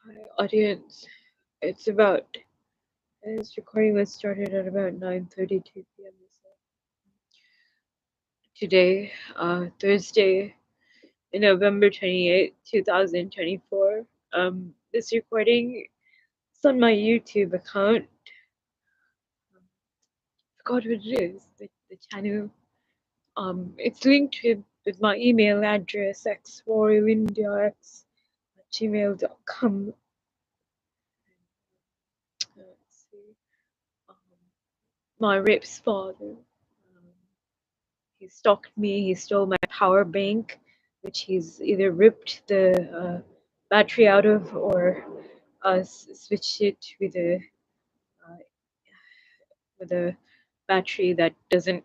Hi, audience. It's about this recording was started at about 9:32 p.m. Today, Thursday, November 28th, 2024. This recording is on my YouTube account. Forgot what it is. The channel. It's linked with my email address x4india@gmail.com. Let's see. Um, my rapist father. He stalked me. He stole my power bank, which he's either ripped the battery out of or switched it uh, with a battery that doesn't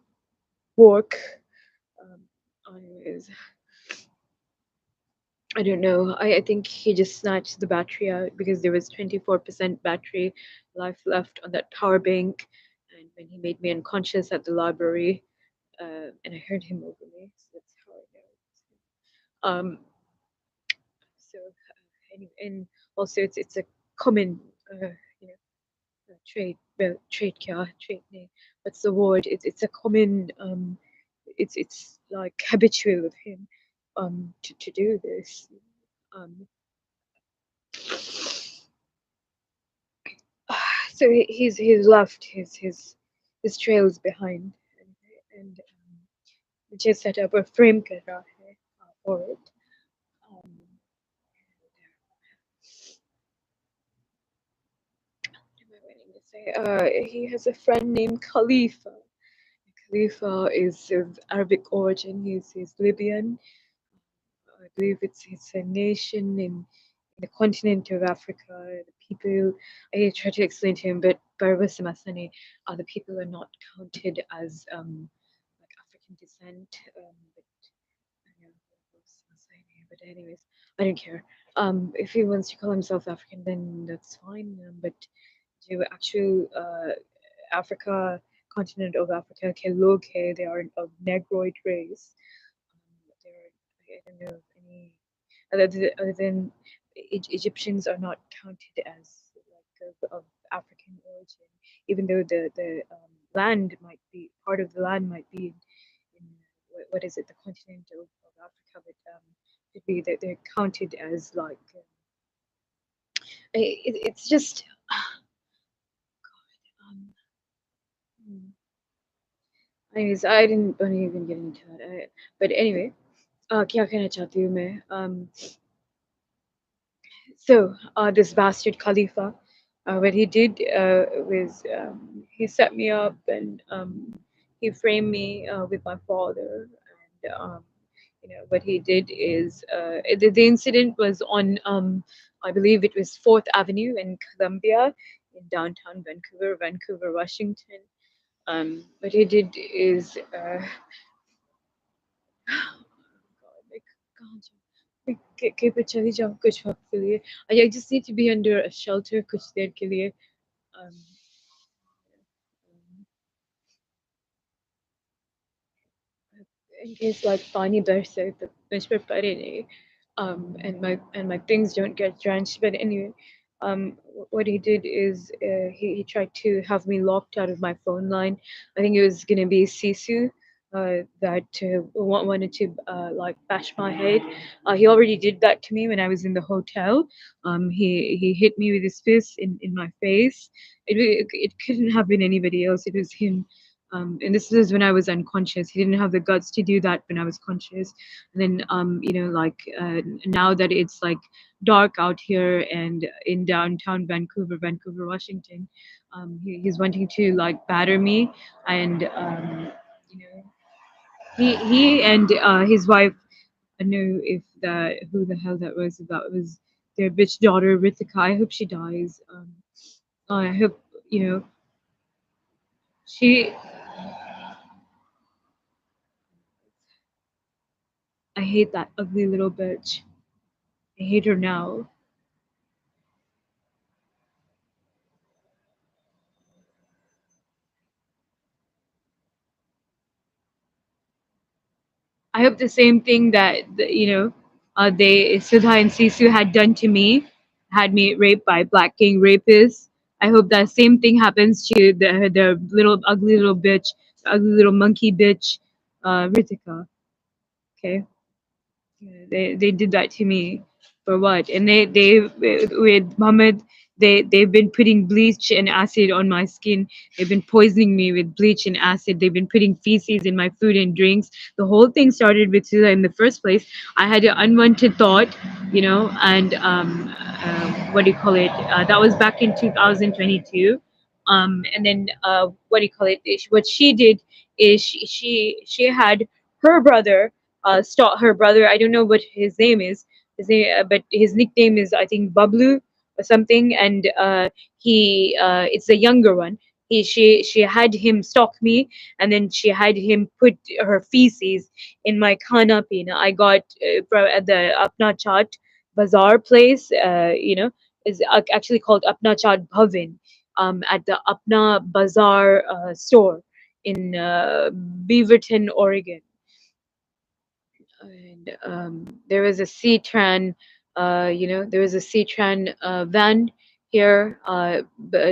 work. Um, Anyways, I don't know. I think he just snatched the battery out because there was 24% battery life left on that power bank. And when he made me unconscious at the library, and I heard him over me, so that's how I know. So and also it's a common you know trait, well, trait kya trait nahi, what's the word, it's a common it's like habitual of him to do this. um so he's left his trails behind, and just set up a frame kar raha hai for it. um, what am I waiting to say? He has a friend named Khalifa. Khalifa is of Arabic origin. He's Libyan. I believe it's a nation in the continent of Africa. The people, I tried to explain to him, but the people are not counted as like African descent. But yeah, but anyways, I don't care. If he wants to call himself African, then that's fine. But to actual Africa, continent of Africa के लोग हैं, they are of Negroid race. I don't know if any other than Egyptians are not counted as like of African origin, even though the land might be part of the land might be in what is it, the continent of Africa, but could be that they're counted as like it's just um, hmm. Anyways, I didn't want to even get into that. But anyway, क्या कहना चाहती हूँ मैं? So this bastard Khalifa, what he did was he set me up, and he framed me with my father. And what he did is the incident was on I believe it was 4th Avenue in Columbia in downtown Vancouver, Washington. What he did is God, like, कहाँ जाऊँ? कहीं पे चली जाऊँ कुछ वक्त के लिए. I just need to be under a shelter कुछ देर के लिए. Um, in case like पानी बरसे तो मुझ पर पड़े नहीं. And my things don't get drenched. But anyway, what he did is he tried to have me locked out of my phone line. I think it was gonna be Sisu that wanted to like bash my head. He already did that to me when I was in the hotel. He hit me with his fist in my face. It couldn't have been anybody else. It was him. And this is when I was unconscious. He didn't have the guts to do that when I was conscious. And then, like now that it's like dark out here and in downtown Vancouver, Washington, he's wanting to like batter me. And, you know, he and his wife, I know if that who the hell that was. That was their bitch daughter Ritika. I hope she dies. I hope she. I hate that ugly little bitch. I hate her now. I hope the same thing that they Sudha and Sisu had done to me had me raped by black king rapists. I hope that same thing happens to the little ugly little bitch, ugly little monkey bitch, Ritika. Okay. Yeah, they did that to me for what? And they with Mahmad, they've been putting bleach and acid on my skin. They've been poisoning me with bleach and acid. They've been putting feces in my food and drinks. The whole thing started with Sula in the first place. I had an unwanted thought, and what do you call it? That was back in 2022. And then what do you call it? What she did is she had her brother stalk her brother. I don't know what his name is. His name, but his nickname is I think Bablu or something. And it's the younger one. She had him stalk me, and then she had him put her feces in my khana pina. I got at the Apna Chaat Bazaar place. Is actually called Apna Chaat Bhavin. At the Apna Bazaar store in Beaverton, Oregon. And there was a C-Tran, there was a C-Tran van here,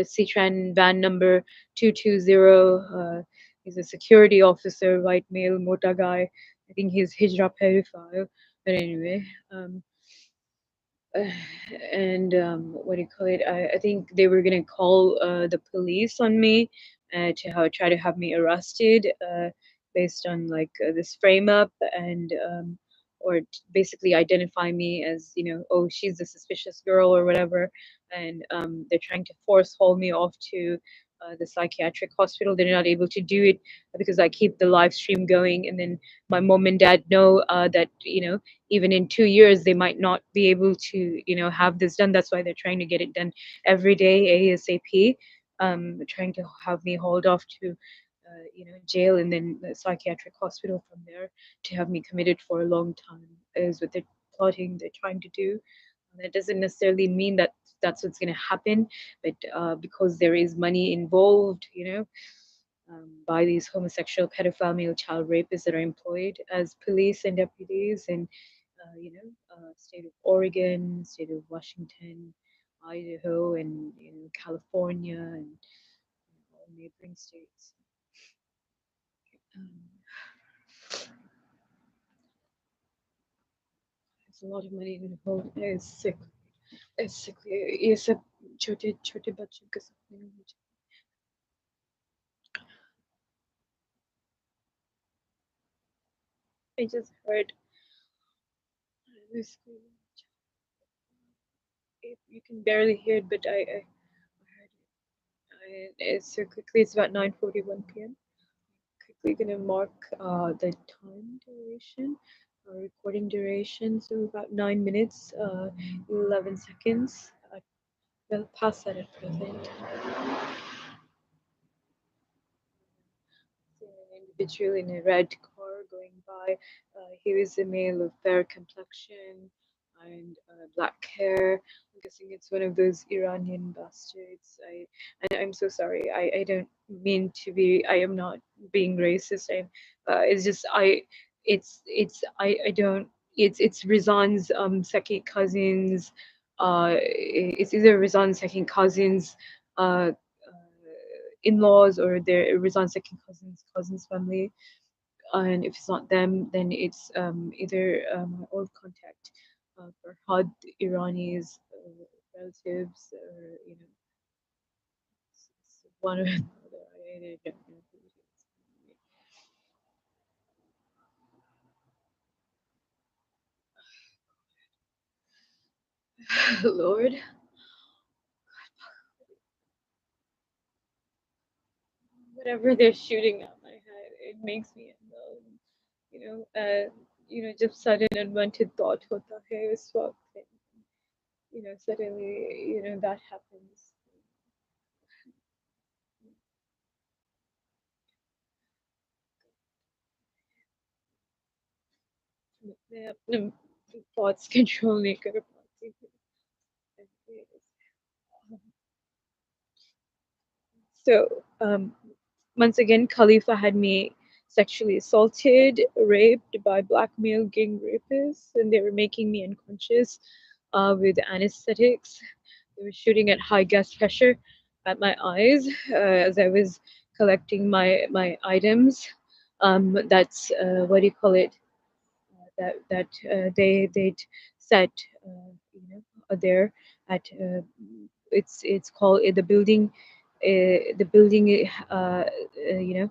C-Tran van number 220. He's a security officer, white male, mota guy. I think he's Hijra pedophile. But anyway, uh, and what do you call it? I think they were gonna call the police on me try to have me arrested based on like this frame up and basically identify me as oh, she's a suspicious girl or whatever. And they're trying to force haul me off to the psychiatric hospital. They're not able to do it because I keep the live stream going, and then my mom and dad know that even in 2 years they might not be able to have this done. That's why they're trying to get it done every day ASAP. Trying to have me hauled off to jail and then the psychiatric hospital from there to have me committed for a long time is what they're plotting, they're trying to do. That doesn't necessarily mean that that's what's going to happen, but because there is money involved, by these homosexual pedophile male child rapists that are employed as police and deputies in state of Oregon, state of Washington, Idaho, and California, and all neighboring states. Um, there's a lot of money involved. It's sick. It's sick. ये सब छोटे छोटे बच्चों के सपने में मुझे I just heard this. You can barely hear it, but I heard it. So quickly, it's about 9:41 p.m. Quickly gonna mark the time duration, recording duration. So about 9 minutes, 11 seconds. Well, past that at present. An individual in a red car going by. He was a male of fair complexion and black hair. I'm guessing it's one of those Iranian bastards. I'm so sorry. I don't mean to be. I am not being racist. It's just I don't. It's Rizan's second cousins. It's either Rizan's second cousins. In-laws or their Rizan's second cousins family, and if it's not them, then it's either my old contact Farhad Irani's relatives, or one or the other. I don't know who it is. Lord, whatever they're shooting at my head, it makes me ill. जब sudden unwanted thought होता है उस वक्त, suddenly, that happens. मैं अपने thoughts control नहीं कर पाती हूँ. So, once again, Khalifa had me sexually assaulted, raped by black male gang rapists, and they were making me unconscious. with anesthetics. They were shooting at high gas pressure at my eyes as I was collecting my items. That's what do you call it? That they'd set there at it's called the building you know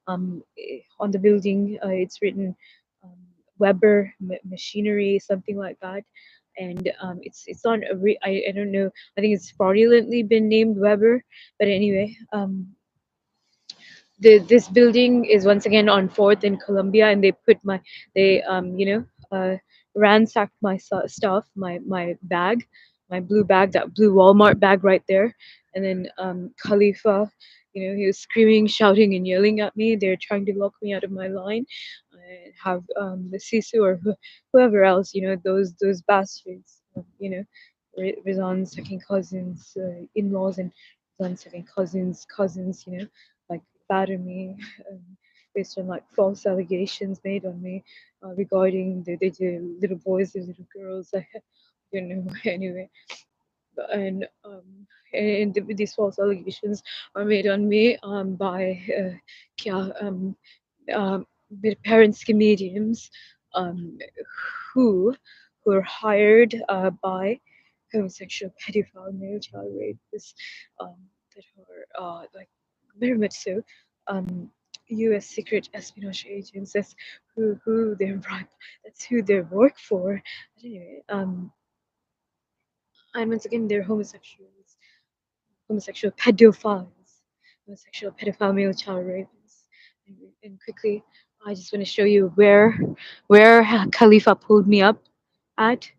on the building it's written um, Weber machinery, something like that. And it's not I don't know, I think it's fraudulently been named Weber, but anyway, this building is once again on Fourth in Columbia, and they ransacked my stuff, my bag, my blue bag, that blue Walmart bag right there, and then Khalifa, he was screaming, shouting, and yelling at me. They're trying to lock me out of my line, and have the Sisu or whoever else, those bastards, Rizan's second cousins, in-laws, and Rizan's second cousins, like batter me um, based on like false allegations made on me regarding the little boys, the little girls. I don't know. Anyway, and these false allegations are made on me by kya, with parents ke mediums um, who who are hired by homosexual pedophile male child rapists um, that are like very much so U.S. secret espionage agents. That's who they're right. That's who they work for. But anyway, and once again, they're homosexual pedophiles, homosexual pedophile male child rapists. And quickly, I just want to show you where Khalifa pulled me up at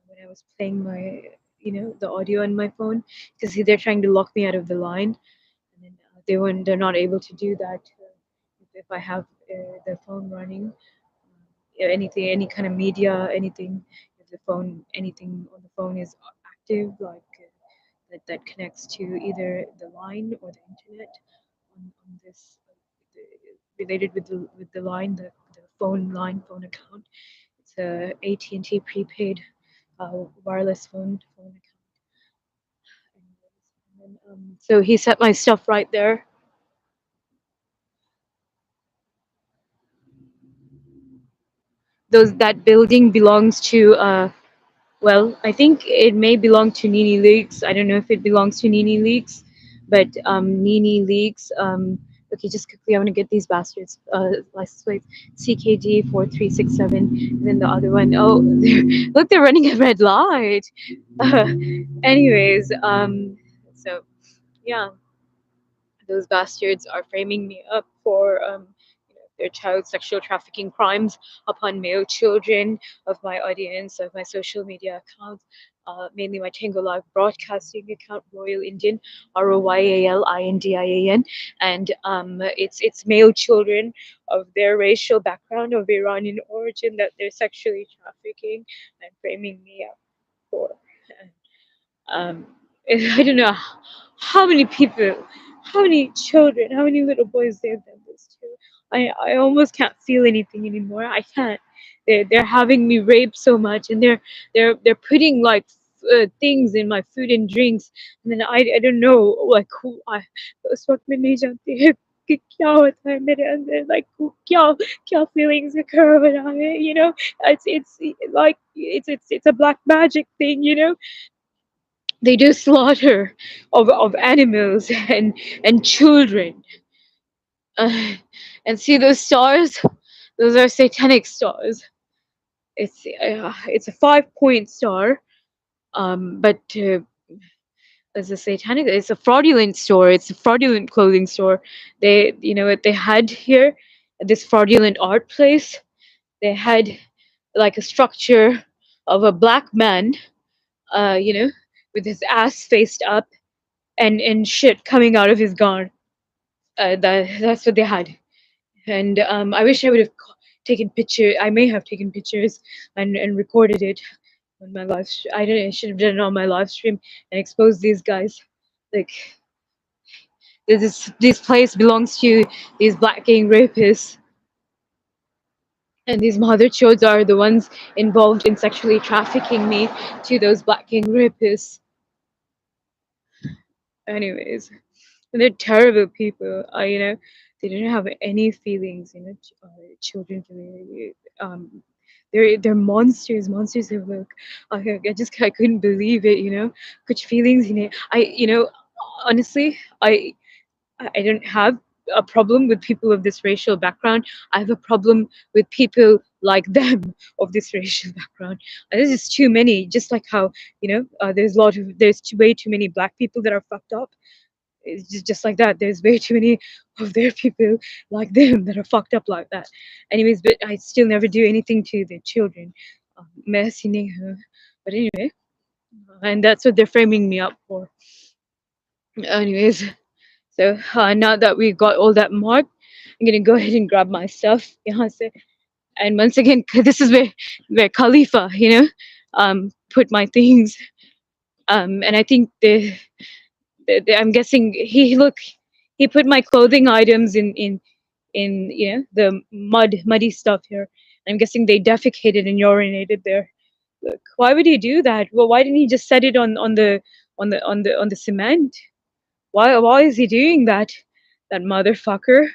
when I was playing my, the audio on my phone, because they're trying to lock me out of the line, and then they're not able to do that if I have the phone running. Anything, any kind of media, anything, if the phone, anything on the phone is active, like that connects to either the line or the internet on this related with the line, the phone account. It's a AT&T prepaid wireless phone account. And then, so he set my stuff right there. That building belongs to well, I think it may belong to Nini Leaks. I don't know if it belongs to Nini Leaks, but Nini Leaks. Okay, just quickly, I want to get these bastards. License plates CKD 4367, and then the other one. Oh, look, they're running a red light. Anyways, so yeah, those bastards are framing me up for their child sexual trafficking crimes upon male children of my audience, of my social media accounts, mainly my Tango Live broadcasting account, Royal Indian, ROYALINDIAN, and it's male children of their racial background of Iranian origin that they're sexually trafficking and framing me up for. um, I don't know how many people, how many children, how many little boys they've done this to. I almost can't feel anything anymore. I can't. They're having me raped so much, and they're putting like things in my food and drinks, and then I don't know like who I उस वक्त मैं नहीं जानती है कि क्या होता है मेरे अंदर, like क्या क्या feelings occur when it's like it's a black magic thing, they do slaughter of animals and children. Uh, and see those stars? Those are satanic stars. It's a 5 point star, but it's a satanic. It's a fraudulent store. It's a fraudulent clothing store. What they had here, at this fraudulent art place. They had like a structure of a black man, uh, you know, with his ass faced up and shit coming out of his gown. That's what they had. And I wish I would have taken picture. I may have taken pictures and recorded it on my I didn't. I should have done it on my live stream and exposed these guys. Like this place belongs to these black gang rapists. And these mother chodes are the ones involved in sexually trafficking me to those black gang rapists. Anyways, and they're terrible people. They didn't have any feelings. Children really. They're monsters of work. I couldn't believe it. Kuch feelings. Honestly, I don't have a problem with people of this racial background. I have a problem with people like them of this racial background. There's just too many. Just like how way too many black people that are fucked up. It's just like that. There's way too many of their people like them that are fucked up like that. Anyways, but I still never do anything to their children. Merci, but anyway, and that's what they're framing me up for. Anyways. So now that we got all that marked, I'm gonna go ahead and grab my stuff. And once again, this is where Khalifa, put my things. And I think I'm guessing he put my clothing items in the muddy stuff here. I'm guessing they defecated and urinated there. Look, why would he do that? Well, why didn't he just set it on the cement? Why is he doing that? That motherfucker.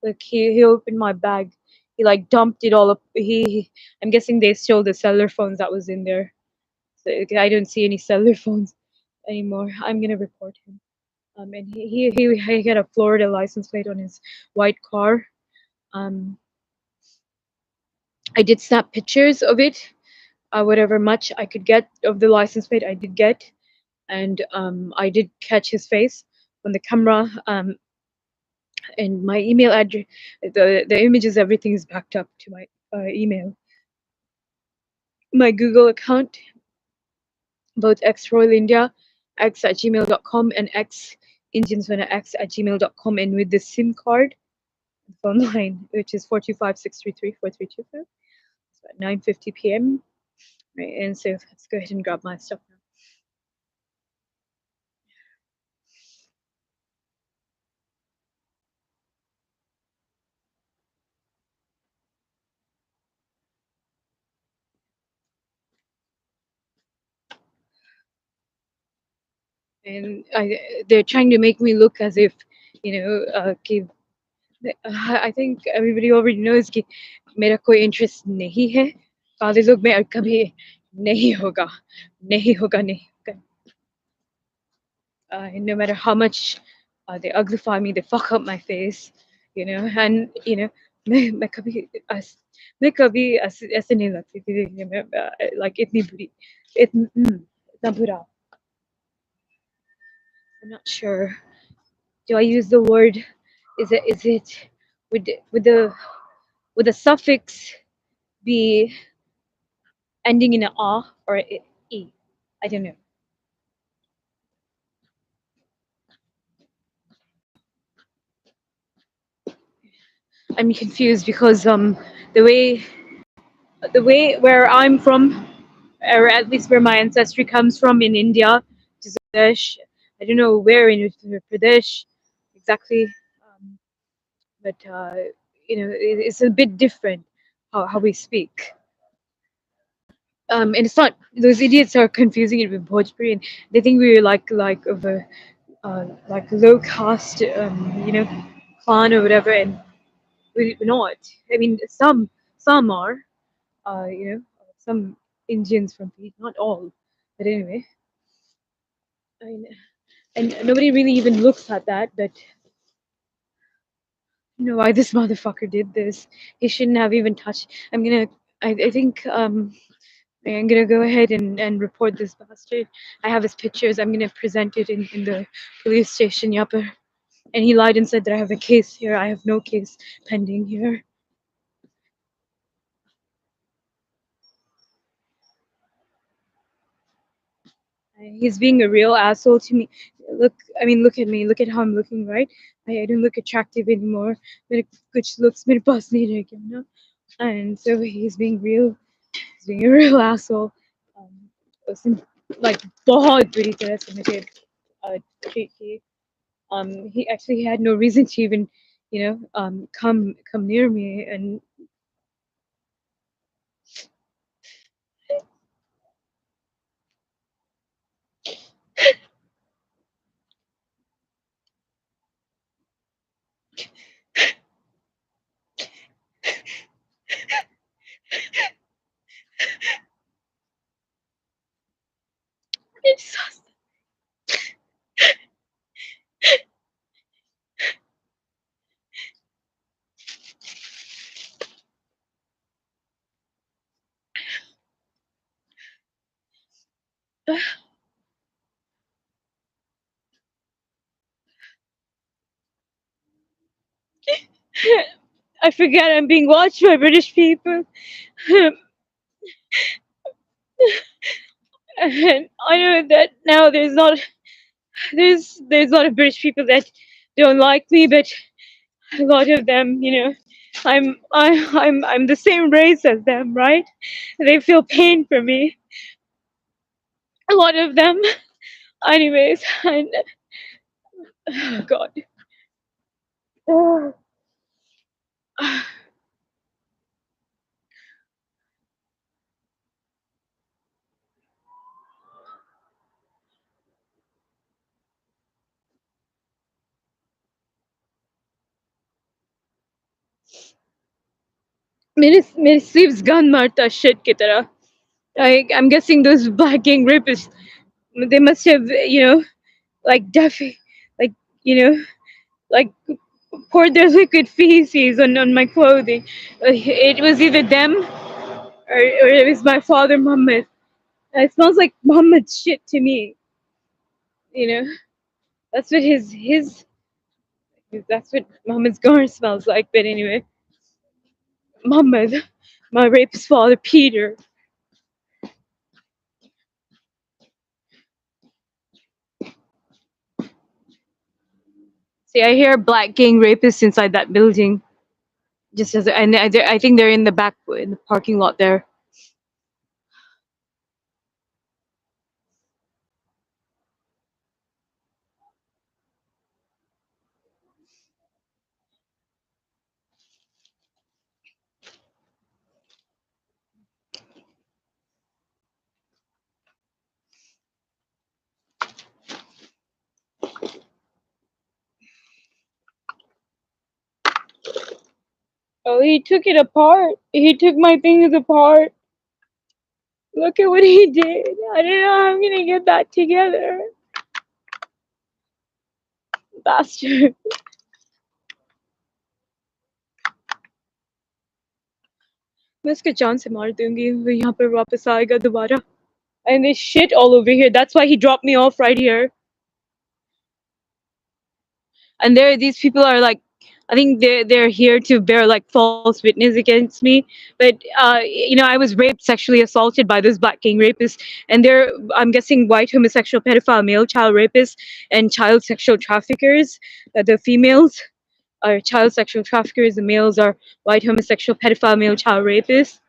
Like he opened my bag. He like dumped it all up. I'm guessing they stole the cellular phones that was in there. So I don't see any cellular phones anymore. I'm gonna report him. And he had a Florida license plate on his white car. Um, I did snap pictures of it. Whatever much I could get of the license plate, I did get, and I did catch his face on the camera. And my email address, the images, everything is backed up to my email. My Google account, both X Royal India, X at gmail.com, and X Indians X at gmail.com, and with the SIM card, the phone line, which is 425-633-4325. It's about 9:50 p.m. Right, and so let's go ahead and grab my stuff now. And they're trying to make me look as if, कि I think everybody already knows कि मेरा कोई interest नहीं है काले लोग में और कभी नहीं होगा नहीं होगा नहीं होगा. No matter how much they uglify me, they fuck up my face, and मैं कभी ऐसे नहीं लगती थी देखने में, like इतनी बुरी इतना बुरा. I'm not sure. Do I use the word? Is it would the suffix be ending in an a or e? I don't know. I'm confused because the way where I'm from, or at least where my ancestry comes from in India, which is Pradesh. I don't know where in Uttar Pradesh exactly, but it's a bit different how we speak. And it's not, those idiots are confusing it with Bhojpuri, and they think we're like of a like low caste clan or whatever, and we're not. I mean, some are, some Indians from Pete, not all, but anyway. I mean, and nobody really even looks at that, but why this motherfucker did this. He shouldn't have even touched. I think I'm gonna go ahead and report this bastard. I have his pictures. I'm gonna present it in the police station, yapper. And he lied and said that I have a case here. I have no case pending here. He's being a real asshole to me. Look at me. Look at how I'm looking, right? I don't look attractive anymore. मेरे कुछ looks मेरे पास नहीं रह गया ना. And so he's being a real asshole. उसने like बहुत बुरी तरह से मुझे treat की. He actually had no reason to even, come near me. And it's I forget I'm being watched by British people. And I know that now there's a lot of British people that don't like me, but a lot of them, I'm the same race as them, right? They feel pain for me. A lot of them. Anyways, and oh God. मेरे sleeves gun marta shit की तरह. I'm guessing those black gang rapists, they must have, like like, you know, like poured their liquid feces on my clothing. It was either them or it was my father, Mahmad. It smells like Muhammad's shit to me. You know, that's what that's what Muhammad's garn smells like. But anyway, Muhammad, my rapist father, Peter. See, I hear black gang rapists inside that building. Just as and I think they're in the back in the parking lot there. Oh, he took it apart. He took my things apart. Look at what he did. I don't know how I'm gonna get that together. Bastard. मैं इसके जान से मार दूंगी वो यहाँ पर वापस आएगा दोबारा. And there's shit all over here. That's why he dropped me off right here. And these people are like, I think they're here to bear like false witness against me. But I was raped, sexually assaulted by those black gang rapists, and they're, I'm guessing, white homosexual pedophile male child rapists and child sexual traffickers. The females are child sexual traffickers. The males are white homosexual pedophile male child rapists.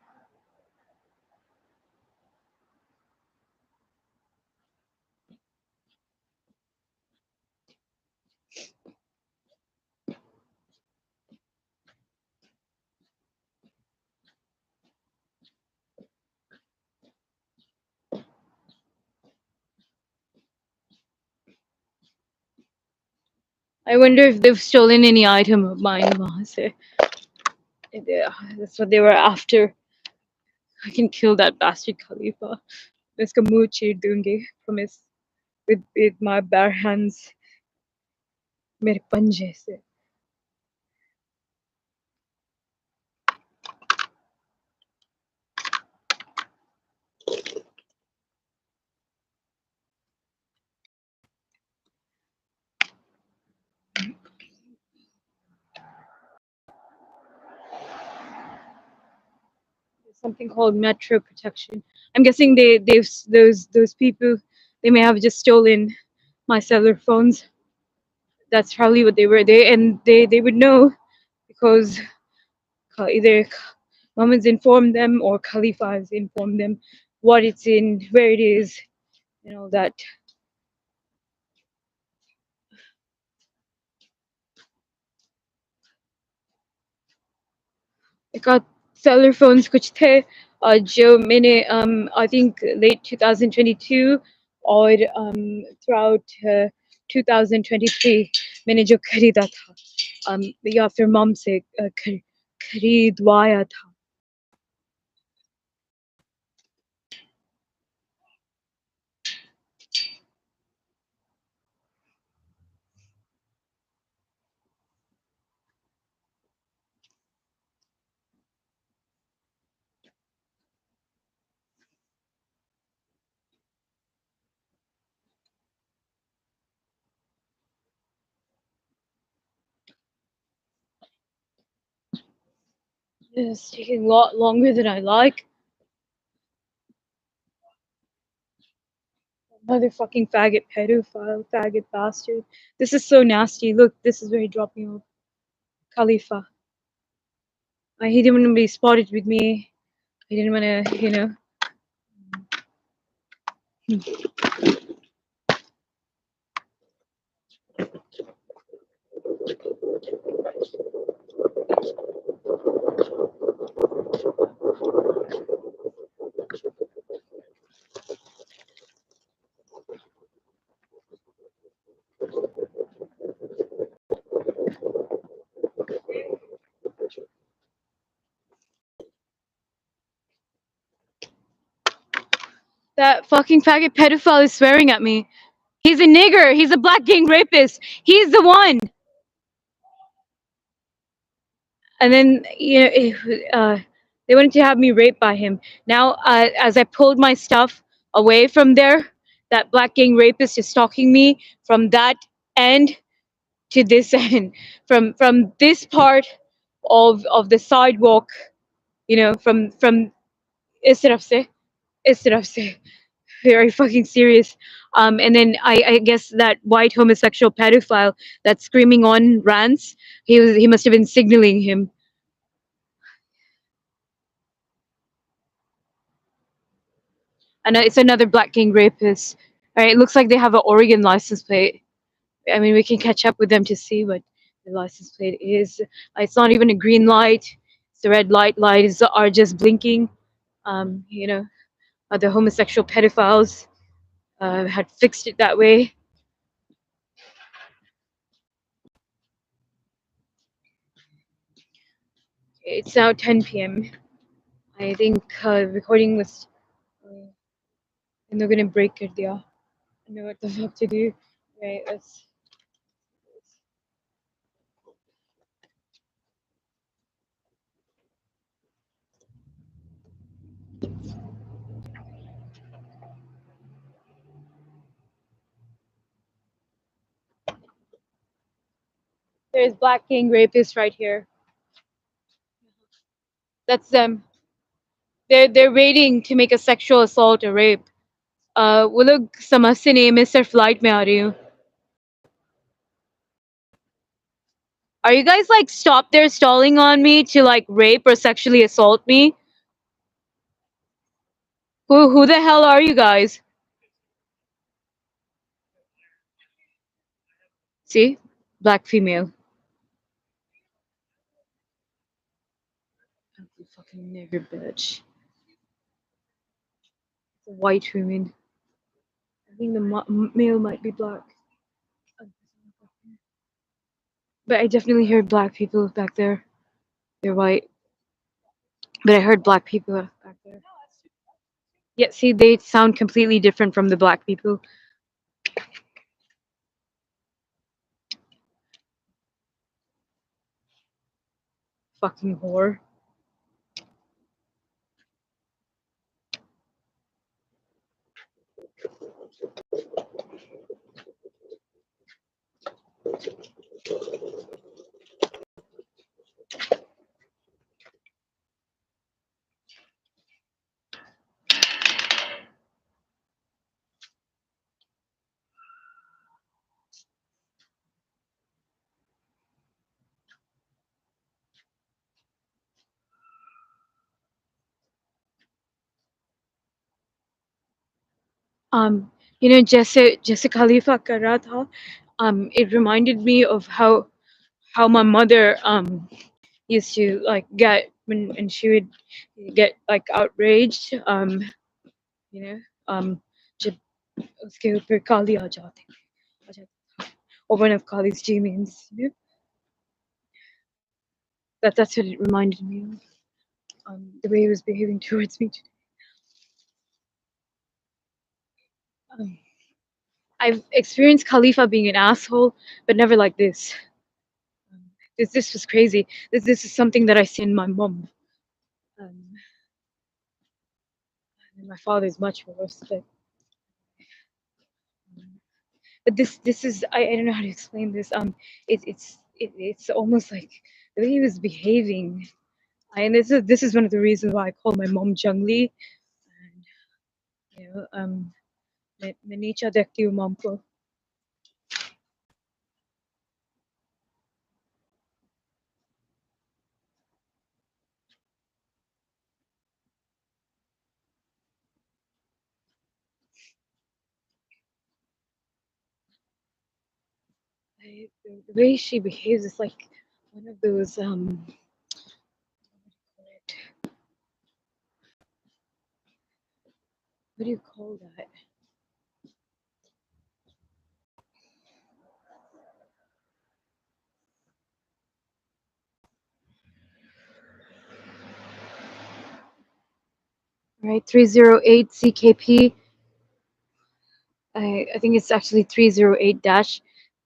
I wonder if they've stolen any item of mine. वहाँ से. Yeah, that's what they were after. I can kill that bastard Khalifa. मैं इसका मुंह चीर दूंगी. Promise. With my bare hands. मेरे पंजे से. Something called metro protection. I'm guessing they've those people, they may have just stolen my cellular phones. That's probably what they were. They would know because either Muhammad's informed them or Khalifa has informed them what it's in, where it is, and all that. एक cellular phones कुछ थे जो मैंने I think late 2022 और throughout 2023 मैंने जो खरीदा था या फिर मॉम से खरीदवाया था. It's taking a lot longer than I like. Motherfucking faggot pedophile, faggot bastard. This is so nasty. Look, this is where he dropped me off. Khalifa. He didn't want to be spotted with me. He didn't want to, you know. That fucking faggot pedophile is swearing at me. He's a nigger. He's a black gang rapist. He's the one. And then, you know, they wanted to have me raped by him. Now, as I pulled my stuff away from there, that black gang rapist is stalking me from that end to this end, from this part of the sidewalk, you know, from is taraf se, very fucking serious. And then I guess that white homosexual pedophile that's screaming on Rance, he must have been signaling him. And it's another black gang rapist. All right, it looks like they have an Oregon license plate. I mean, we can catch up with them to see what the license plate is. It's not even a green light. It's the red light. Lights are just blinking. You know, the homosexual pedophiles had fixed it that way. It's now 10 p.m. I think recording was, and they're gonna break it. Yeah, I know what the fuck to do. Right, let's. There's black gang rapists right here. That's them. They're waiting to make a sexual assault or rape. वो लोग समझते नहीं मैं सिर्फ flight में आ रही हूँ. Are you guys like stop there stalling on me to like rape or sexually assault me? Who the hell are you guys? See? Black female. Ugly fucking nigger bitch. It's a white woman. I think the male might be black. But I definitely heard black people back there. They're white. But I heard black people back there. Yeah, see, they sound completely different from the black people. Fucking whore. You know, जैसे Khalifa कर रहा था, it reminded me of how my mother used to like get and she would get like outraged, you know, जब उसके ऊपर काली आ जाती or one of Kali's G-means, you know, that's what it reminded me of. The way he was behaving towards me today. Um, I've experienced Khalifa being an asshole, but never like this. Um, this was crazy. This is something that I see in my mom. Um, and my father is much worse, but this is I don't know how to explain this. It's almost like the way he was behaving. And this is one of the reasons why I call my mom Jungli. And you know, मैं नीचा देखती हूँ mom को. The way she behaves is like one of those what do you call that? Right, 308 CKP. I think it's actually 308 dash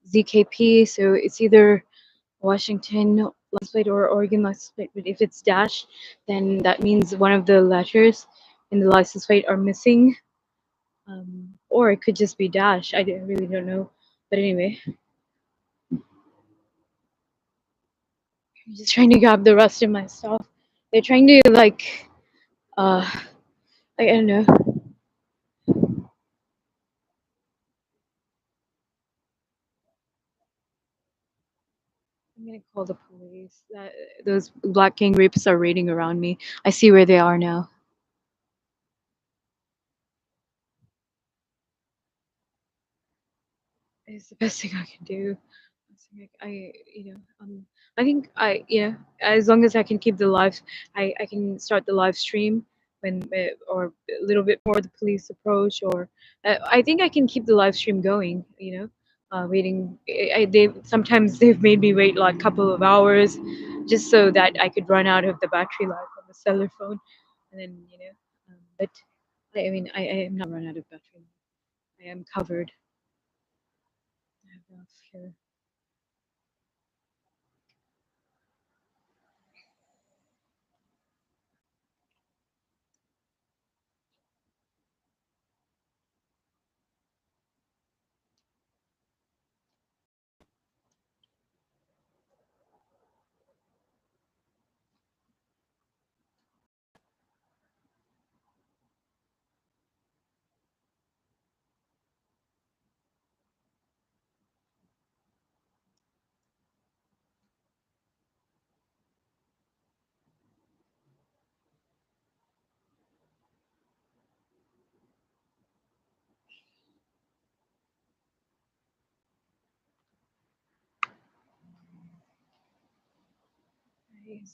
ZKP. So it's either Washington license plate or Oregon license plate. But if it's dash, then that means one of the letters in the license plate are missing. Or it could just be dash. I really don't know. But anyway, I'm just trying to grab the rest of my stuff. They're trying to like, I don't know. I'm gonna call the police. Those black gang rapists are raiding around me. I see where they are now. It's the best thing I can do. I think as long as I can keep the live, I can start the live stream when, or a little bit more the police approach, or I think I can keep the live stream going, waiting. They sometimes they've made me wait like a couple of hours just so that I could run out of the battery life on the cellular phone, and then but I mean I am not run out of battery. I am covered. I have enough here.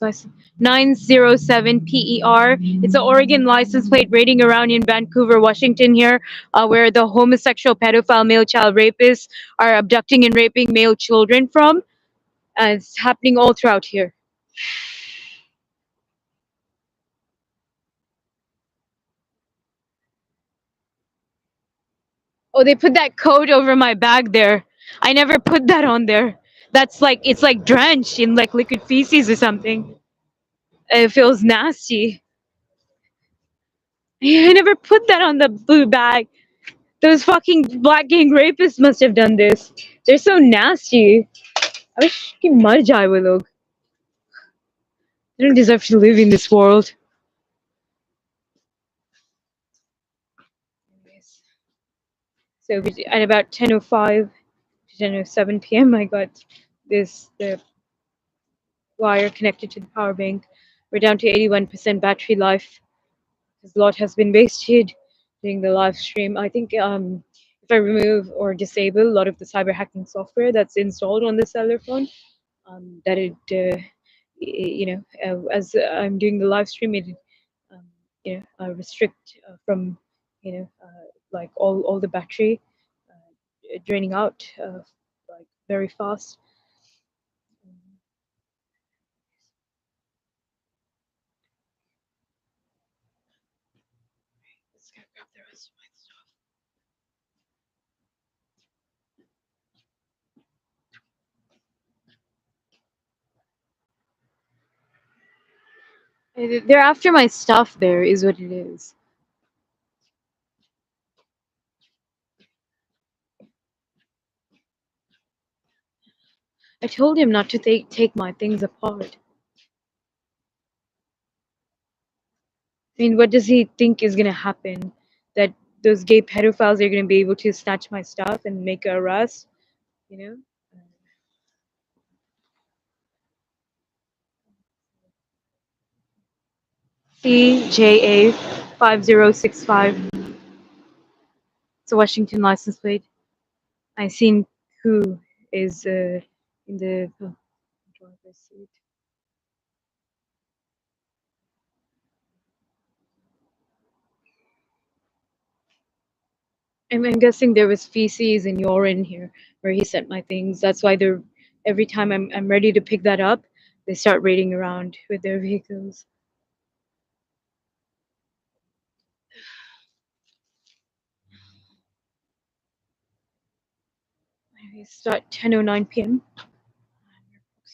License 907 PER. It's an Oregon license plate raiding around in Vancouver, Washington here, where the homosexual pedophile male child rapists are abducting and raping male children from. It's happening all throughout here. Oh, they put that coat over my bag there. I never put that on there. That's like, it's like drenched in like liquid feces or something. It feels nasty. I never put that on the blue bag. Those fucking black gang rapists must have done this. They're so nasty. I wish कि मर जाए वो लोग. They don't deserve to live in this world. Anyways, so at about 10:05 to 10:07 p.m., I got the wire connected to the power bank. We're down to 81% battery life. Because a lot has been wasted during the live stream. I think if I remove or disable a lot of the cyber hacking software that's installed on the cellular phone, that it as I'm doing the live stream, it um, restrict from like all the battery draining out like very fast. Um, let's go grab the rest of my stuff. They're after my stuff. There is what it is. I told him not to take my things apart. I mean, what does he think is gonna happen? That those gay pedophiles are gonna be able to snatch my stuff and make an arrest? You know? CJA 5065. It's a Washington license plate. I seen who is in the driver's seat. I'm guessing there was feces and urine here where he sent my things. That's why they're every time I'm ready to pick that up, they start raiding around with their vehicles. We start 10:09 p.m.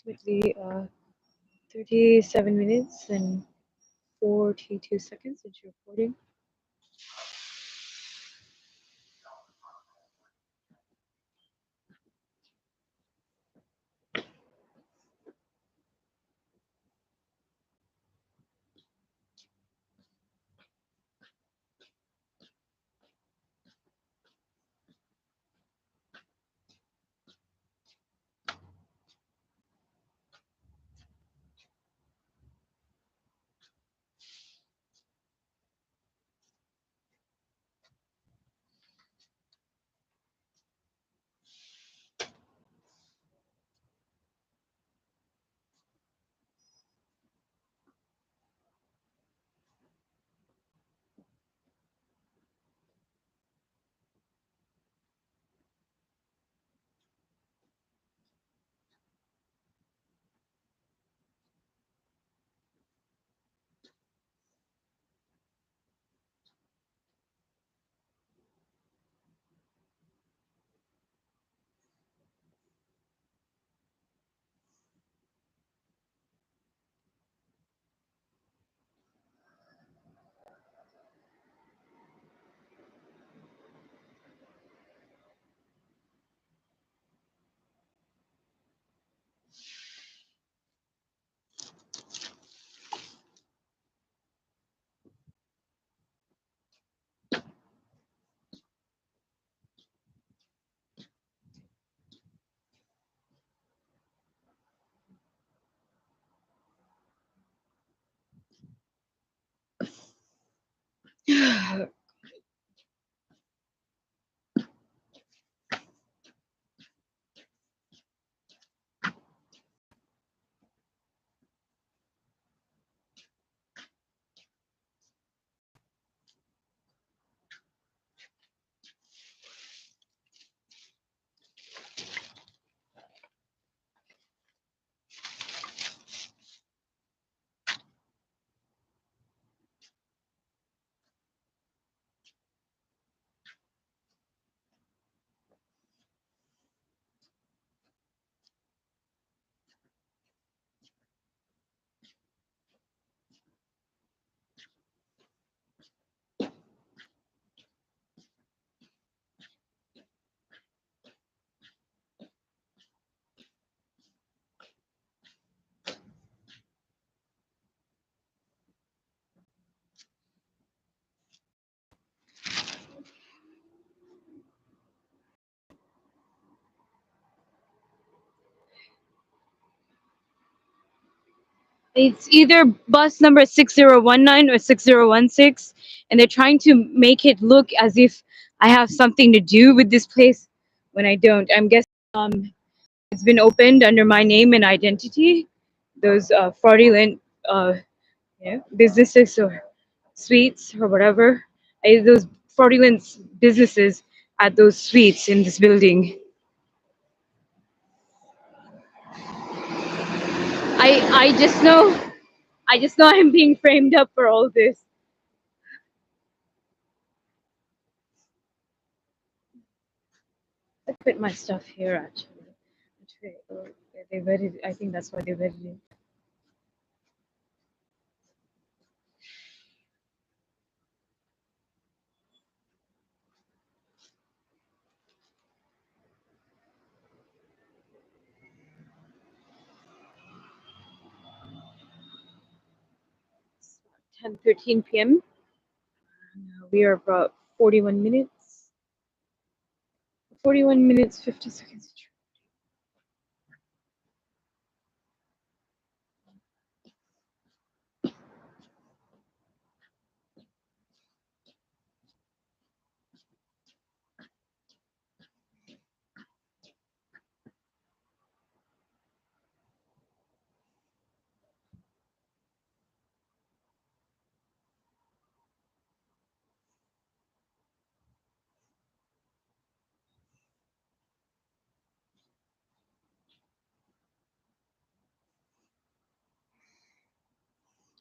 Approximately 37 minutes and 42 seconds into recording. It's either bus number 6019 or 6016, and they're trying to make it look as if I have something to do with this place when I don't. I'm guessing it's been opened under my name and identity. those fraudulent businesses or suites or whatever. Those fraudulent businesses at those suites in this building. I just know I'm being framed up for all this. I put my stuff here actually. They vetted. I think that's why they vetted it. It's 10:13 p.m. We are about 41 minutes. 41 minutes 50 seconds.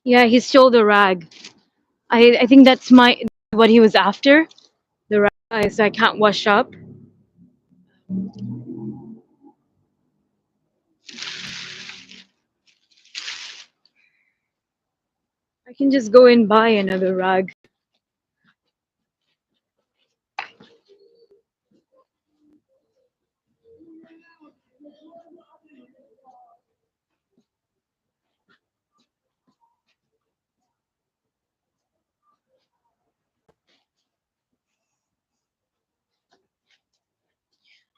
Yeah, he stole the rag. I think that's what he was after. The rag is I can't wash up. I can just go and buy another rag.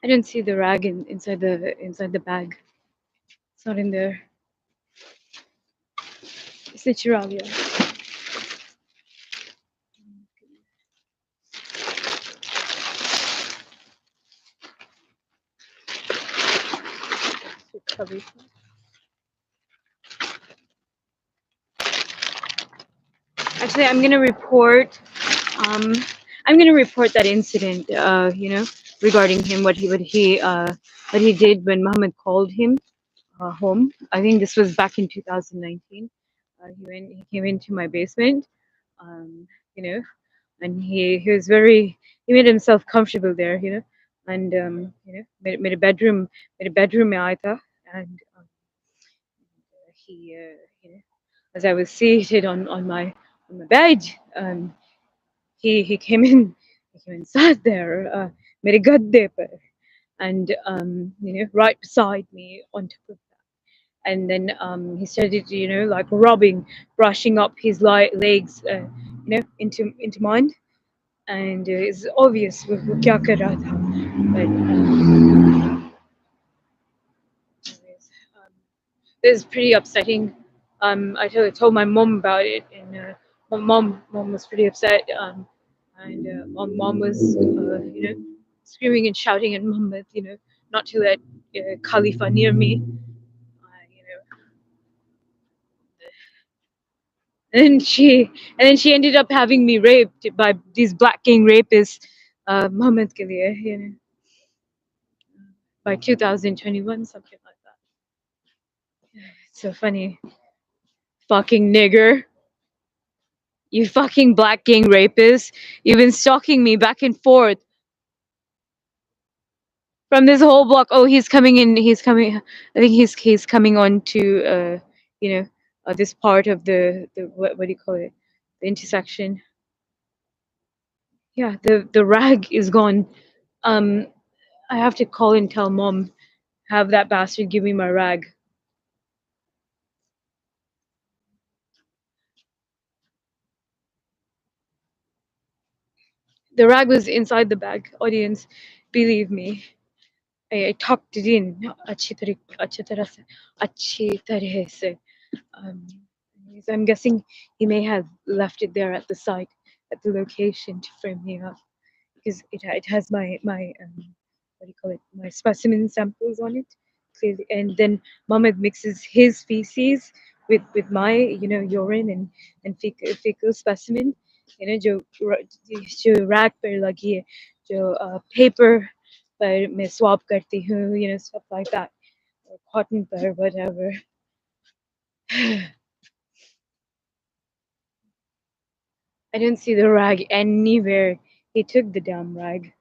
I didn't see the rag inside the bag. It's not in there. It's literally Khalifa. Actually, Um, I'm gonna report that incident. Regarding him, what he did when Mahmad called him home. I think this was back in 2019. He came into my basement. Um, you know, and he was he made himself comfortable there. And made a bedroom aita, and he as I was seated on my bed, he came in, sat there, made a gadde, and right beside me on top of that, and then he started like brushing up his legs into mine, and it's obvious वो क्या कर रहा था, but anyways, it was pretty upsetting. I told my mom about it, and my mom was pretty upset. And mom was screaming and shouting at Muhammad, not to let Khalifa near me. And then she ended up having me raped by these black gang rapists, Muhammad ke liye, by 2021, something like that. It's so funny. Fucking nigger. You fucking black gang rapist. You've been stalking me back and forth from this whole block. Oh, he's coming in. He's coming. I think he's coming on to this part of the what do you call it? The intersection. Yeah, the rag is gone. Um, I have to call and tell mom. Have that bastard give me my rag. The rag was inside the bag. Audience, believe me. I tucked it in अच्छी तरह से. Um, I'm guessing he may have left it there at the site, at the location to frame me up, because it has my what do you call it? My specimen samples on it. clearly, and then Mahmad mixes his feces with my, urine and fecal specimen, जो जो rag पर लगी है, जो paper पर मैं swab करती हूँ, stuff like that, or cotton पर, whatever. I didn't see the rag anywhere. He took the damn rag.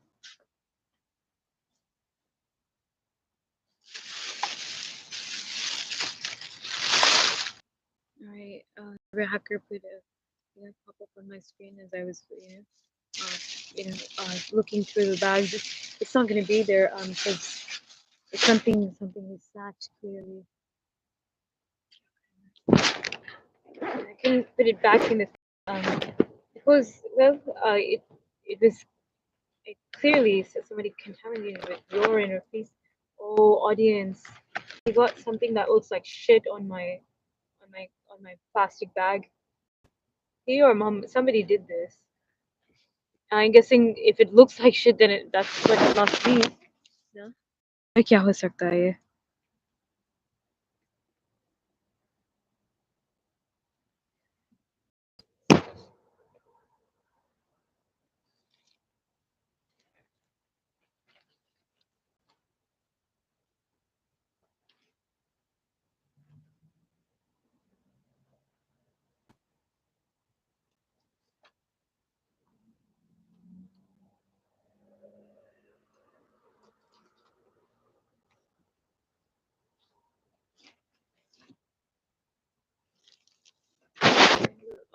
Alright, the hacker put a pop up on my screen as I was looking through the bags. It's not gonna be there because it's something is snatched clearly. I couldn't put it back in the it was it was it clearly said somebody contaminated with urine or feces. Oh, audience, he got something that looks like shit on my plastic bag. He or mom, somebody did this. I'm guessing if it looks like shit, then that's what it must be. No? क्या हो सकता है ये?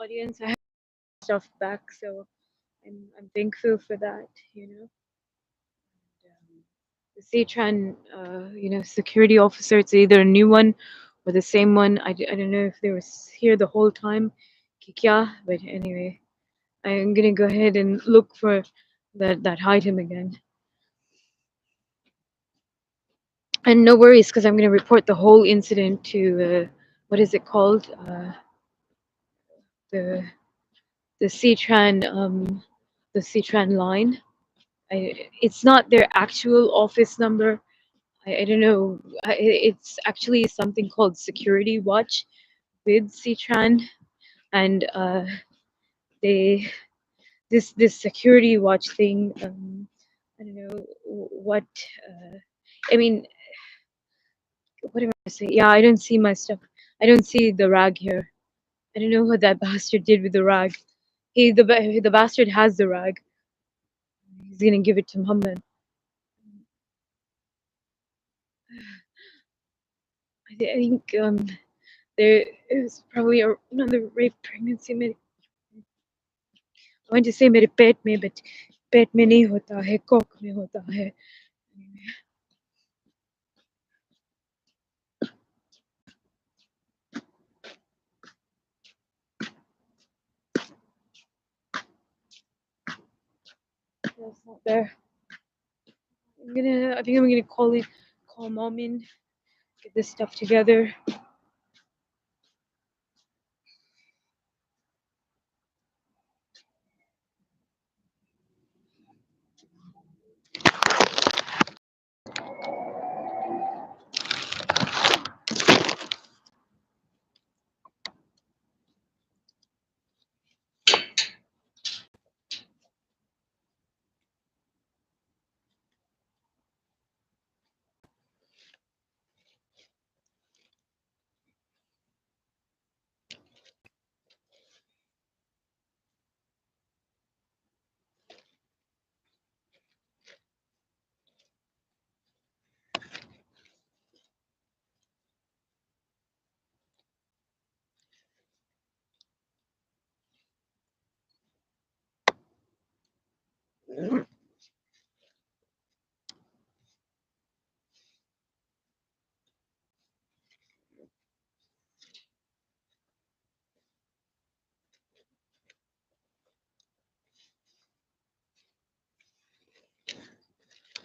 Audience, I have stuff back, so I'm thankful for that. The Ctran, security officer. It's either a new one or the same one. I don't know if they were here the whole time. कि क्या, but anyway, I'm gonna go ahead and look for that item again. And no worries, because I'm gonna report the whole incident to what is it called? The the Ctran the Ctran line. It's not their actual office number. I don't know. It's actually something called Security Watch with Ctran, and they this Security Watch thing. I don't know what. I mean, what am I saying? Yeah, I don't see my stuff. I don't see the rag here. I don't know what that bastard did with the rag. The bastard has the rag. He's gonna give it to Muhammad. I think there is probably another rape pregnancy. I want to say मेरे पेट में, but पेट में नहीं होता है, Coke में होता है. That's not there. I think I'm gonna call mom in, get this stuff together.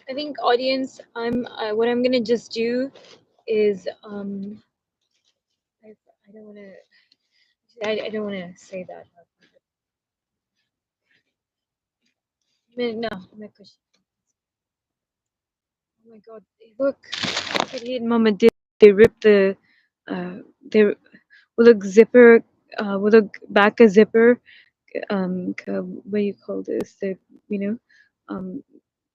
I think audience, what I'm gonna just do is I don't wanna I don't wanna say that. No, my question. Oh my God! Look at it, Mama. Did they rip the they will look zipper will look back a zipper what do you call this? The you know um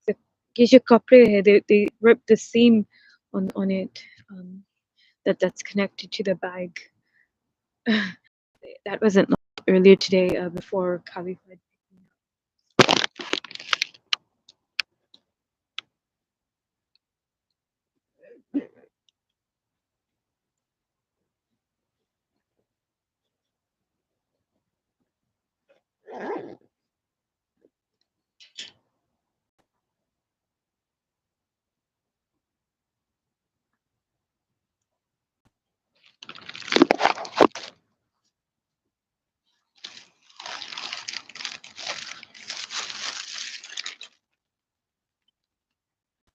the ये जो कपड़े है they rip the seam on it that's connected to the bag. That wasn't like earlier today before Khalifa.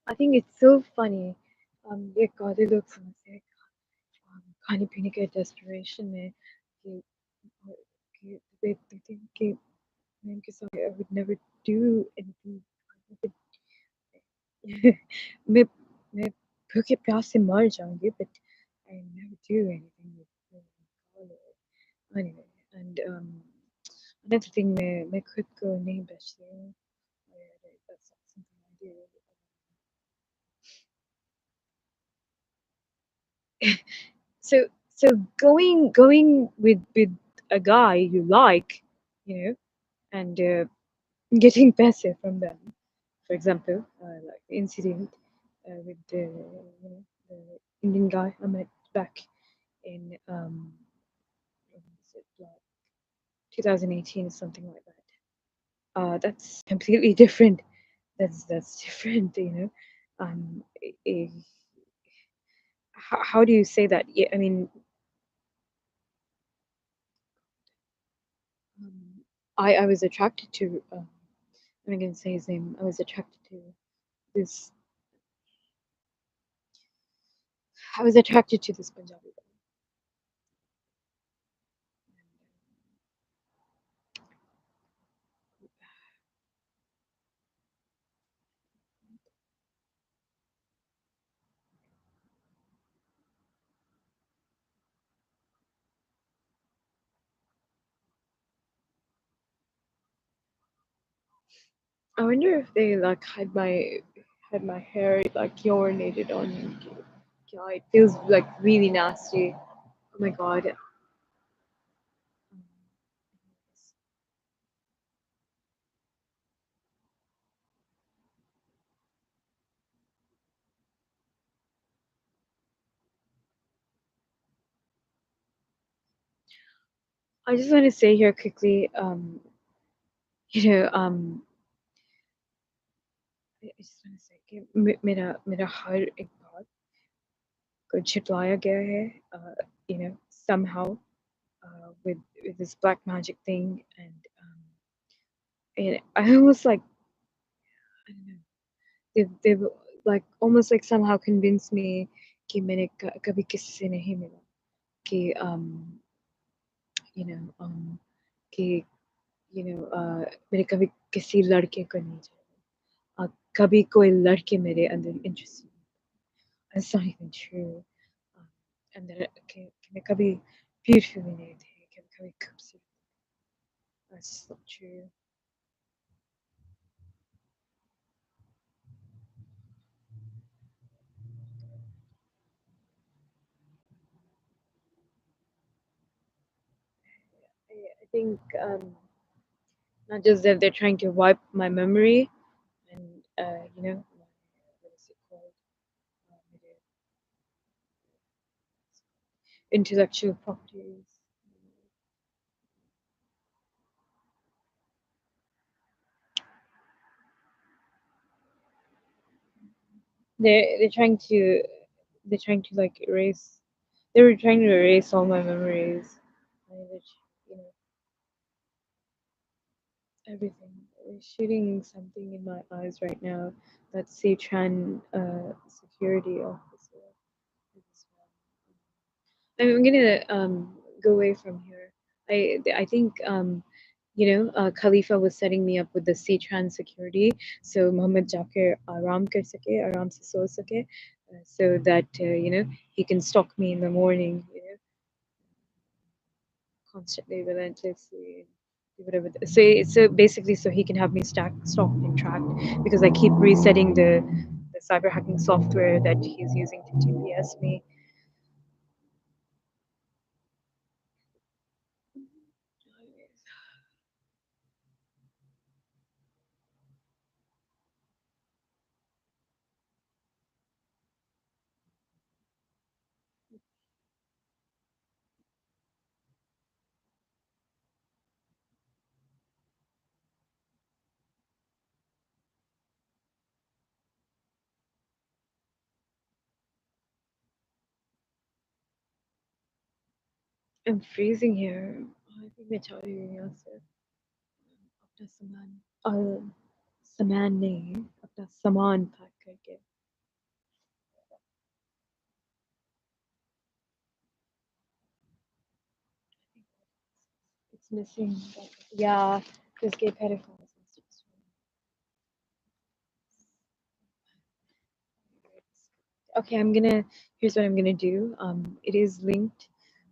I think it's so funny. ये काले लोग समझते हैं खाने पीने के desperation में कि कि they think कि मैं उनके साथ I would never do anything. मैं मैं भूखे प्यास से मर जाऊंगी but I never do anything with alcohol. Anyway, and another thing मैं खुद को नहीं बेचती हूँ. That's not something I do. So going with a guy you like, you know, and getting passive from them. For example, like the incident with the the Indian guy I met back in when was it, like 2018 something like that. That's completely different. That's different, you know. Eh, how do you say that? Yeah, I mean, I was attracted to. I'm not gonna say his name. I was attracted to this. I was attracted to this Punjabi guy. I wonder if they like had my hair like urinated on him. God, it feels like really nasty. Oh my god. I just want to say here quickly, you know, I just want to say कि मेरा मेरा हर एक बात को छिटलाया गया है, you know, somehow with this black magic thing, and I almost like I don't know they've like almost like somehow convinced me कि मैंने कभी किसी से नहीं मिला कि you know कि मैंने कभी किसी लड़के को नहीं जाना, कभी कोई लड़के मेरे अंदर इंटरेस्ट नहीं. That's not even true. um, and then कि मैं कभी beautiful भी नहीं थे, कभी कभी खूबसूरत. That's not true. I think not just that they're trying to wipe my memory and what is it called? The intellectual properties. They're trying to like erase. They were trying to erase all my memories. You know, everything. They're shooting something in my eyes right now. That's Tran security officer. I'm gonna go away from here. I think Khalifa was setting me up with the C-Trans security, so Mahmad जाके आराम कर सके, आराम से सो सके, so that he can stalk me in the morning, constantly, relentlessly, do whatever. So basically, so he can have me stalked and tracked because I keep resetting the cyber hacking software that he's using to GPS me. I'm freezing here. I think मैं जा रही हूँ यहाँ से अपना सामान नहीं अपना सामान पैक करके. It's missing. Yeah, this gay pedophile is missing. Okay, here's what I'm gonna do. It is linked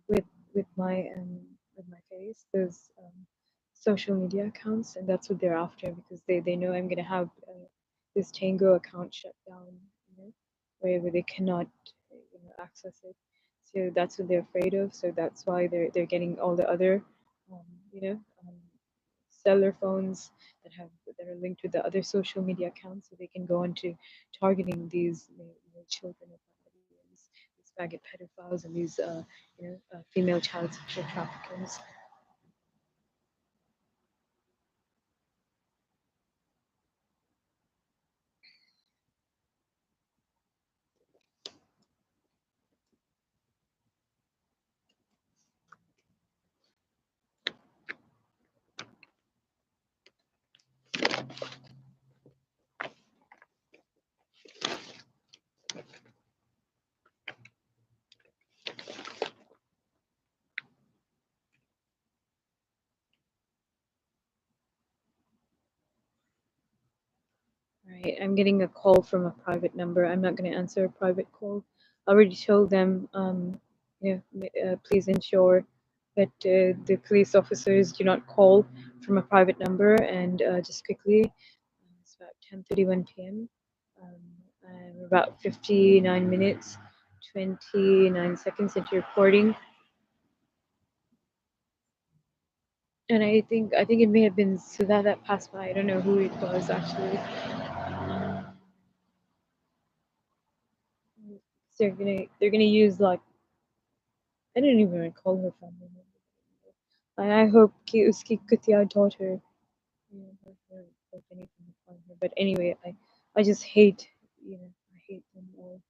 with with my um with my face, those social media accounts, and that's what they're after because they know I'm gonna have this Tango account shut down, where they cannot access it. So that's what they're afraid of. So that's why they're getting all the other um, you know um, cellular phones that are linked with the other social media accounts, so they can go into targeting these children of these faggot pedophiles and these female child sexual traffickers. Right, I'm getting a call from a private number. I'm not going to answer a private call. I already told them, please ensure that the police officers do not call from a private number. And just quickly, it's about 10:31 p.m. I'm about 59 minutes, 29 seconds into recording, and I think it may have been Sudha that passed by. I don't know who it was actually. They're gonna use like I didn't even recall her family name. And I hope कि उसकी कुतिया daughter, if anything upon her. But anyway, I just hate, I hate them all.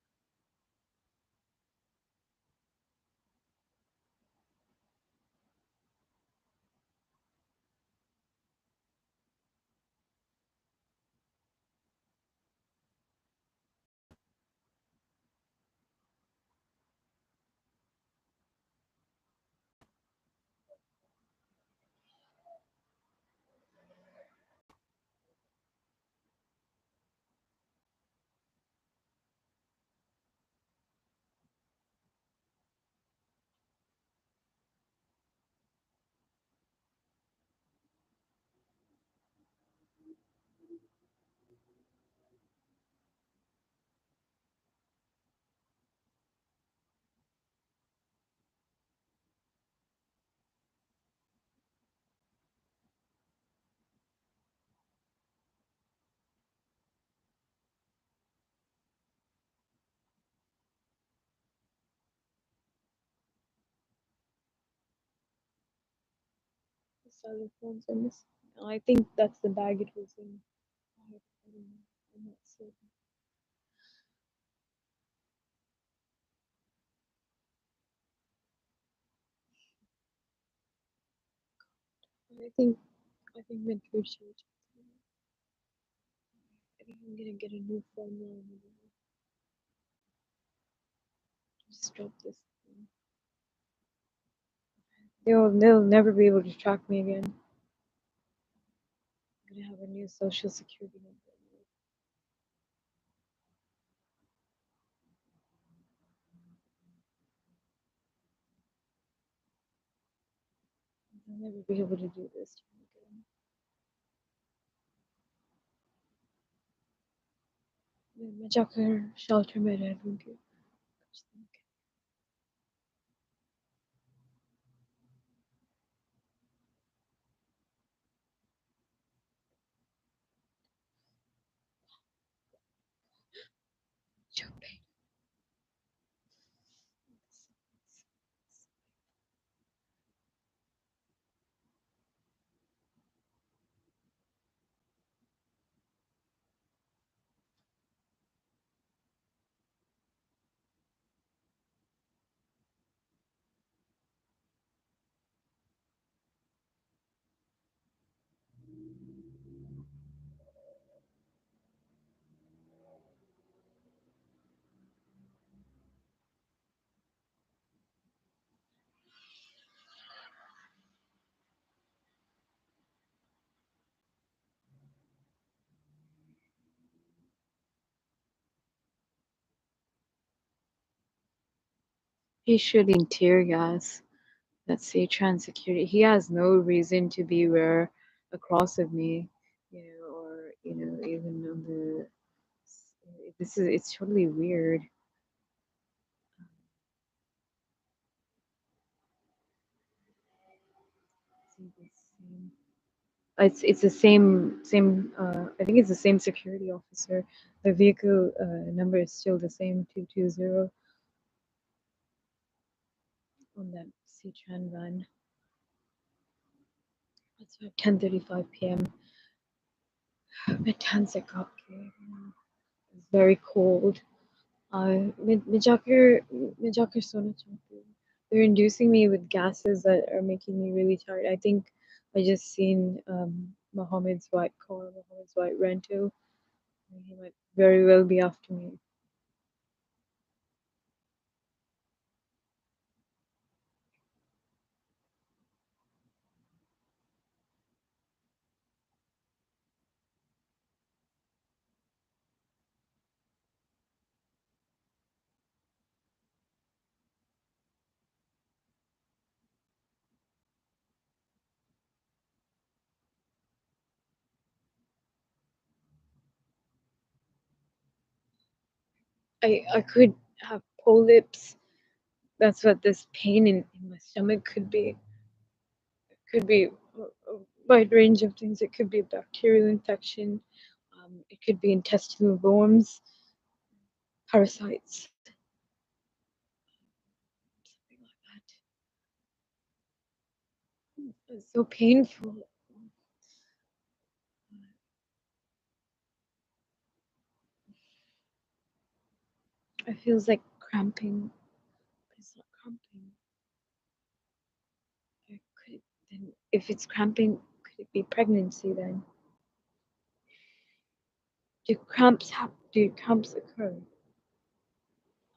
The cellular phones are missing. I think that's the bag it was in. I don't know. I'm not certain. I think meant to shoot. I think I'm gonna get a new phone now. Just drop this thing. They'll never be able to track me again. gonna have a new social security number. I'll never be able to do this again. मैं जाकर shelter में रह लूँगी. He shooting tear gas. Let's say trans security. He has no reason to be rare across of me, or even on the. It's totally weird. It's the same. I think it's the same security officer. The vehicle number is still the same 220 on that C-Tran van. It's about 10:35 p.m. मैं ठंड से कांप के It's very cold. मैं जाकर सोना चाहती हूँ. They're inducing me with gases that are making me really tired. I think I just seen Mohammed's white car, Mohammed's white Rento. He might very well be after me. I could have polyps. That's what this pain in my stomach could be. It could be a wide range of things. It could be a bacterial infection. It could be intestinal worms, parasites, something like that. It's so painful. It feels like cramping. It's not cramping. It could then, if it's cramping, could it be pregnancy then? Do cramps occur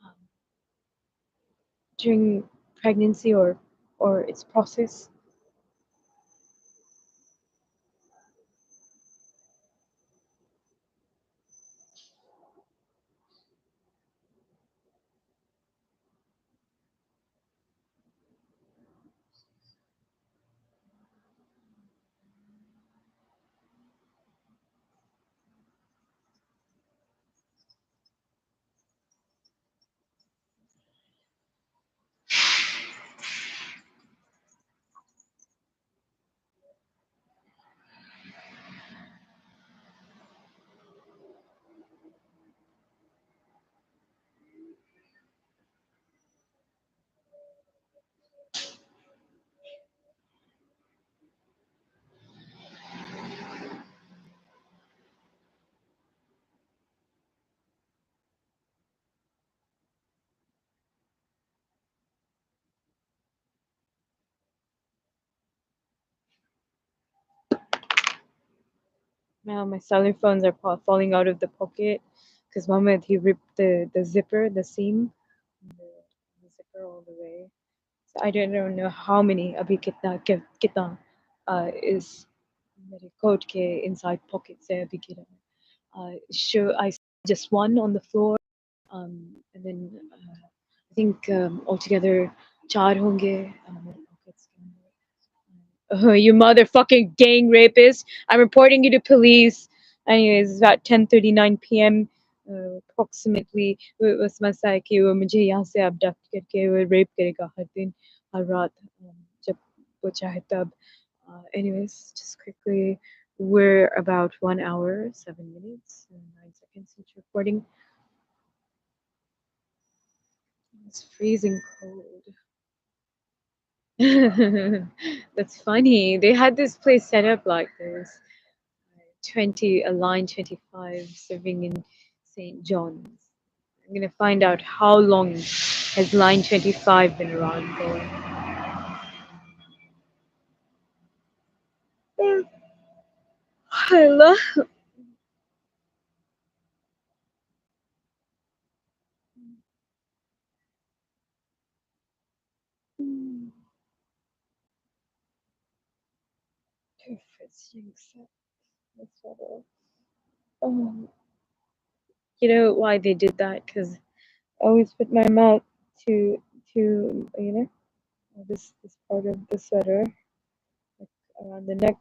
um, during pregnancy or its process? Now my cellular phones are falling out of the pocket because Mahmad he ripped the zipper, the seam, the, the zipper all the way. So I don't know how many abhi kitna is. मेरे coat के inside pocket से अभी गिरा है. Sure, I just one on the floor, and then I think altogether चार होंगे मेरे pockets के अंदर. You motherfucking gang rapist! I'm reporting you to police. Anyways, it's about 10:39 p.m. Approximately. बस मसा है कि वो मुझे यहाँ से abduct करके वो rape करेगा हर दिन हर रात जब वो चाहे तब. Anyways, just quickly, we're about 1 hour, 7 minutes, and 9 seconds into recording. It's freezing cold. That's funny. They had this place set up like this. 20, a line 25 serving in St. John's. I'm gonna find out how long has line 25 been around for. Hello. You know why they did that? Because I always put my mouth to you know this part of the sweater, like around the neck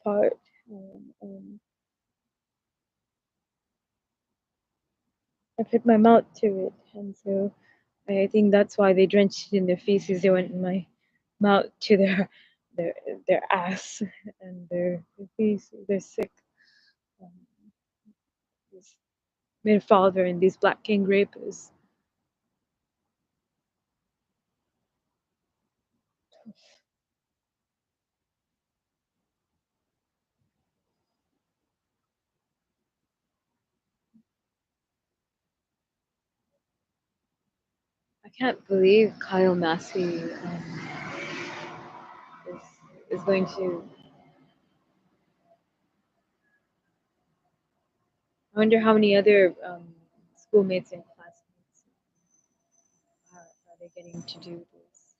part. I put my mouth to it, and so I think that's why they drenched it in their feces. They went in my mouth to their their ass and their feces. They're sick. Um, this, their father and these black king rapists. I can't believe Kyle Massey is going to. I wonder how many other schoolmates and classmates are they getting to do this.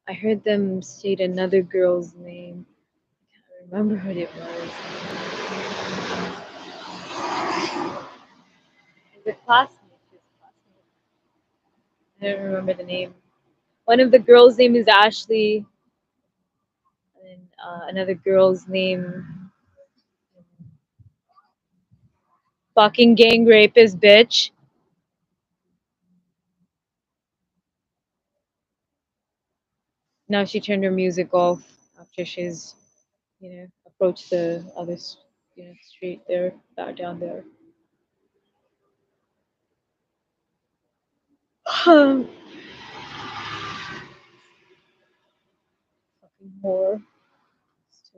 I heard them state another girl's name. I can't remember what it was. It was a classmate. She was a classmate. I don't remember the name. One of the girls' name is Ashley, and another girl's name. Fucking gang rapist, bitch. Now she turned her music off after she's, approached the other, street there, down there. Fucking whore. It's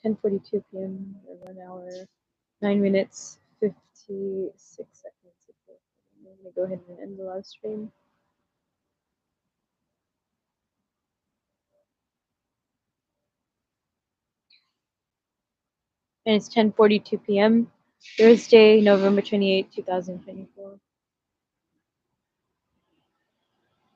10:42 p.m. 1 hour, 9 minutes, 56 seconds. I'm gonna go ahead and end the live stream. And it's 10:42 p.m. Thursday, November 28, 2024.